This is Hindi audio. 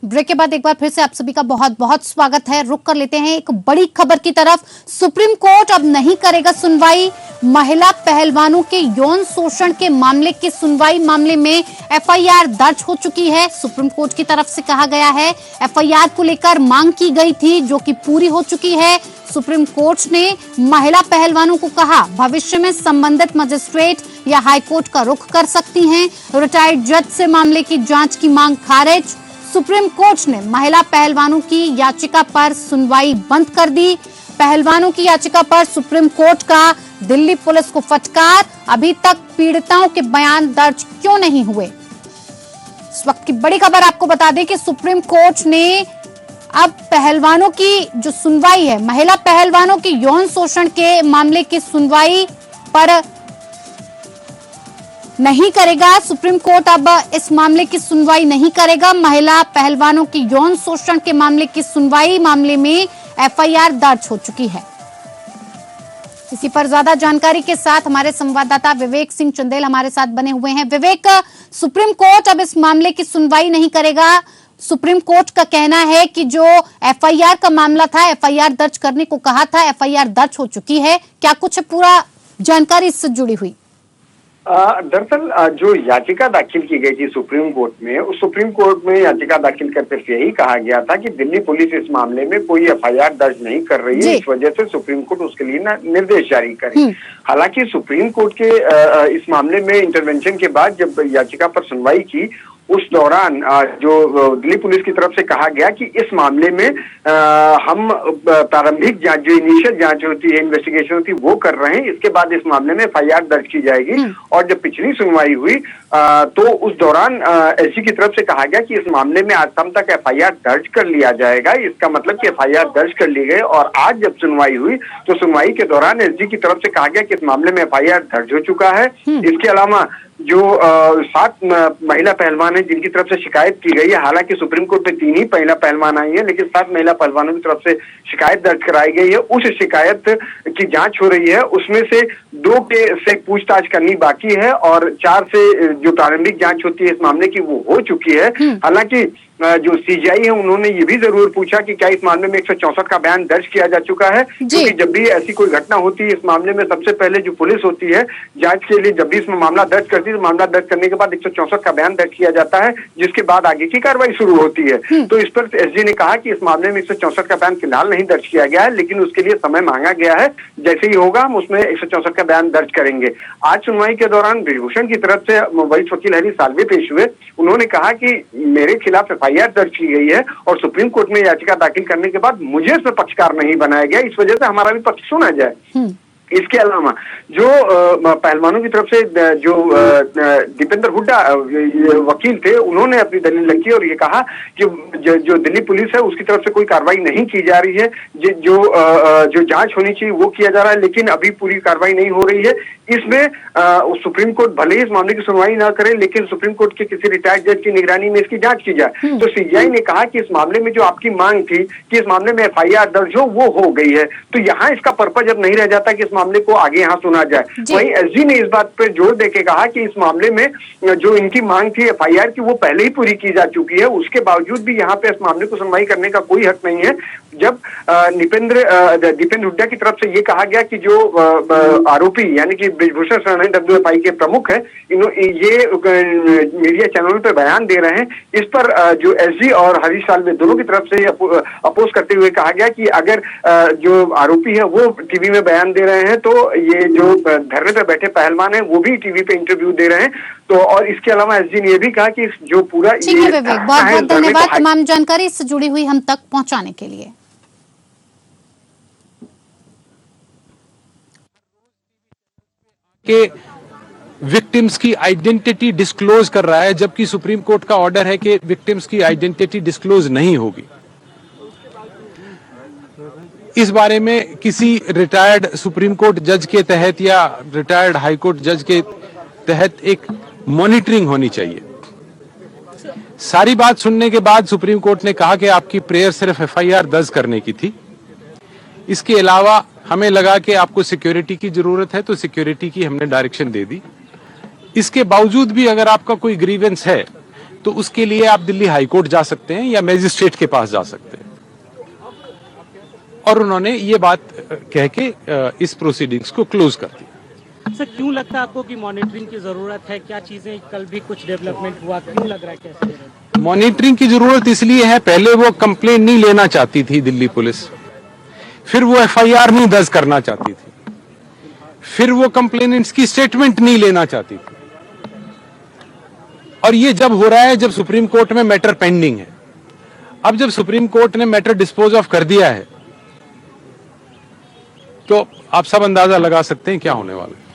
ब्रेक के बाद एक बार फिर से आप सभी का बहुत बहुत स्वागत है। रुक कर लेते हैं एक बड़ी खबर की तरफ। सुप्रीम कोर्ट अब नहीं करेगा सुनवाई। महिला पहलवानों के यौन शोषण के मामले की सुनवाई मामले में एफआईआर दर्ज हो चुकी है। सुप्रीम कोर्ट की तरफ से कहा गया है, एफआईआर को लेकर मांग की गई थी जो कि पूरी हो चुकी है। सुप्रीम कोर्ट ने महिला पहलवानों को कहा भविष्य में संबंधित मजिस्ट्रेट या हाईकोर्ट का रुख कर सकती हैं। रिटायर्ड जज से मामले की जांच की मांग खारिज। सुप्रीम कोर्ट ने महिला पहलवानों की याचिका पर सुनवाई बंद कर दी। पहलवानों की याचिका पर सुप्रीम कोर्ट का दिल्ली पुलिस को फटकार, अभी तक पीड़िताओं के बयान दर्ज क्यों नहीं हुए। इस वक्त की बड़ी खबर आपको बता दें कि सुप्रीम कोर्ट ने अब पहलवानों की जो सुनवाई है, महिला पहलवानों के यौन शोषण के मामले की सुनवाई पर नहीं करेगा। सुप्रीम कोर्ट अब इस मामले की सुनवाई नहीं करेगा। महिला पहलवानों के यौन शोषण के मामले की सुनवाई मामले में एफआईआर दर्ज हो चुकी है। इसी पर ज्यादा जानकारी के साथ हमारे संवाददाता विवेक सिंह चंदेल हमारे साथ बने हुए हैं। विवेक, सुप्रीम कोर्ट अब इस मामले की सुनवाई नहीं करेगा। सुप्रीम कोर्ट का कहना है कि जो एफआईआर का मामला था, एफआईआर दर्ज करने को कहा था, एफआईआर दर्ज हो चुकी है। क्या कुछ पूरा जानकारी इससे जुड़ी हुई? दरअसल जो याचिका दाखिल की गई थी सुप्रीम कोर्ट में, उस सुप्रीम कोर्ट में याचिका दाखिल करते यही कहा गया था कि दिल्ली पुलिस इस मामले में कोई एफआईआर दर्ज नहीं कर रही है, इस वजह से सुप्रीम कोर्ट उसके लिए निर्देश जारी करे। हालांकि सुप्रीम कोर्ट के इस मामले में इंटरवेंशन के बाद जब याचिका पर सुनवाई की, उस दौरान जो दिल्ली पुलिस की तरफ से कहा गया कि इस मामले में हम प्रारंभिक जांच, जो इनिशियल जांच होती है, इन्वेस्टिगेशन होती है, वो कर रहे हैं। इसके बाद इस मामले में एफआईआर दर्ज की जाएगी। और जब पिछली सुनवाई हुई तो उस दौरान एसजी की तरफ से कहा गया कि इस मामले में आज शाम तक एफआईआर दर्ज कर लिया जाएगा। इसका मतलब कि एफआईआर दर्ज कर ली गई। और आज जब सुनवाई हुई तो सुनवाई के दौरान एसजी की तरफ से कहा गया कि इस मामले में एफआईआर दर्ज हो चुका है। इसके अलावा जो 7 महिला पहलवान हैं जिनकी तरफ से शिकायत की गई है, हालांकि सुप्रीम कोर्ट में 3 ही महिला पहलवान आई हैं, लेकिन 7 महिला पहलवानों की तरफ से शिकायत दर्ज कराई गई है। उस शिकायत की जांच हो रही है, उसमें से 2 से पूछताछ करनी बाकी है और 4 से जो प्रारंभिक जांच होती है इस मामले की वो हो चुकी है। हालांकि जो सीजीआई है उन्होंने ये भी जरूर पूछा कि क्या इस मामले में 164 का बयान दर्ज किया जा चुका है, क्योंकि जब भी ऐसी कोई घटना होती है इस मामले में सबसे पहले जो पुलिस होती है जांच के लिए, जब भी इसमें मामला दर्ज करती है तो मामला दर्ज करने के बाद 164 का बयान दर्ज किया जाता है, जिसके बाद आगे की कार्रवाई शुरू होती है। तो इस पर एसजी ने कहा कि इस मामले में 164 का बयान फिलहाल नहीं दर्ज किया गया है, लेकिन उसके लिए समय मांगा गया है। जैसे ही होगा हम उसमें 164 का बयान दर्ज करेंगे। आज सुनवाई के दौरान ब्रिजभूषण की तरफ से वरिष्ठ वकील हरी साल्वे पेश हुए। उन्होंने कहा कि मेरे खिलाफ एफआईआर दर्ज की गई है और सुप्रीम कोर्ट में याचिका दाखिल करने के बाद मुझे इसमें पक्षकार नहीं बनाया गया, इस वजह से हमारा भी पक्ष सुना जाए। इसके अलावा जो पहलवानों की तरफ से जो दीपेंद्र हुड्डा वकील थे, उन्होंने अपनी दलील रखी और ये कहा कि जो दिल्ली पुलिस है उसकी तरफ से कोई कार्रवाई नहीं की जा रही है। जो जांच होनी चाहिए वो किया जा रहा है, लेकिन अभी पूरी कार्रवाई नहीं हो रही है। इसमें सुप्रीम कोर्ट भले ही इस मामले की सुनवाई ना करे, लेकिन सुप्रीम कोर्ट के किसी रिटायर्ड जज की निगरानी में इसकी जांच की जाए। तो सीजीआई ने कहा कि इस मामले में जो आपकी मांग थी कि इस मामले में एफआईआर दर्ज हो, वो हो गई है। तो यहाँ इसका पर्पज अब नहीं रह जाता कि इस मामले को आगे यहाँ सुना जाए। वहीं एसजी ने इस बात पर जोर देके कहा कि इस मामले में जो इनकी मांग थी एफआईआर की, वो पहले ही पूरी की जा चुकी है। उसके बावजूद भी यहाँ पे इस मामले को सुनवाई करने का कोई हक नहीं है। जब दीपेंद्र हुड्डा की तरफ से ये कहा गया कि जो आरोपी यानी कि ब्रिजभूषण शरण डब्ल्यूएफआई के प्रमुख है, ये मीडिया चैनलों पे बयान दे रहे हैं, इस पर जो एसजी और हरीश साल्वे दोनों की तरफ से अपोज करते हुए कहा गया कि अगर जो आरोपी है वो टीवी में बयान दे रहे हैं तो ये जो धरने पे बैठे पहलवान हैं वो भी टीवी पे इंटरव्यू दे रहे हैं। तो और इसके अलावा एसजी ने ये भी कहा कि जो पूरा ठीक है विवेक, बहुत बहुत धन्यवाद तमाम जानकारी इससे जुड़ी हुई हम तक पहुंचाने के लिए। के विक्टिम्स की आइडेंटिटी डिस्क्लोज कर रहा है, जबकि सुप्रीम कोर्ट का ऑर्डर है कि विक्टिम्स की आइडेंटिटी डिस्क्लोज नहीं होगी। इस बारे में किसी रिटायर्ड सुप्रीम कोर्ट जज के तहत या रिटायर्ड हाई कोर्ट जज के तहत एक मॉनिटरिंग होनी चाहिए। सारी बात सुनने के बाद सुप्रीम कोर्ट ने कहा कि आपकी प्रेयर सिर्फ एफआईआर दर्ज करने की थी। इसके अलावा हमें लगा कि आपको सिक्योरिटी की जरूरत है तो सिक्योरिटी की हमने डायरेक्शन दे दी। इसके बावजूद भी अगर आपका कोई ग्रीवेंस है तो उसके लिए आप दिल्ली हाईकोर्ट जा सकते हैं या मैजिस्ट्रेट के पास जा सकते हैं। और उन्होंने ये बात कह के इस प्रोसीडिंग्स को क्लोज कर दिया। सर, क्यों लगता है आपको कि मॉनिटरिंग की जरूरत है? क्या चीजें, कल भी कुछ डेवलपमेंट हुआ, क्यों लग रहा है कैसे? मॉनिटरिंग की जरूरत इसलिए है, पहले वो कंप्लेंट नहीं लेना चाहती थी दिल्ली पुलिस, फिर वो एफआईआर नहीं दर्ज करना चाहती थी, फिर वो कंप्लेनेंट्स की स्टेटमेंट नहीं लेना चाहती थी। और ये जब हो रहा है जब सुप्रीम कोर्ट में मैटर पेंडिंग है। अब जब सुप्रीम कोर्ट ने मैटर डिस्पोज ऑफ कर दिया है तो आप सब अंदाजा लगा सकते हैं क्या होने वाला है।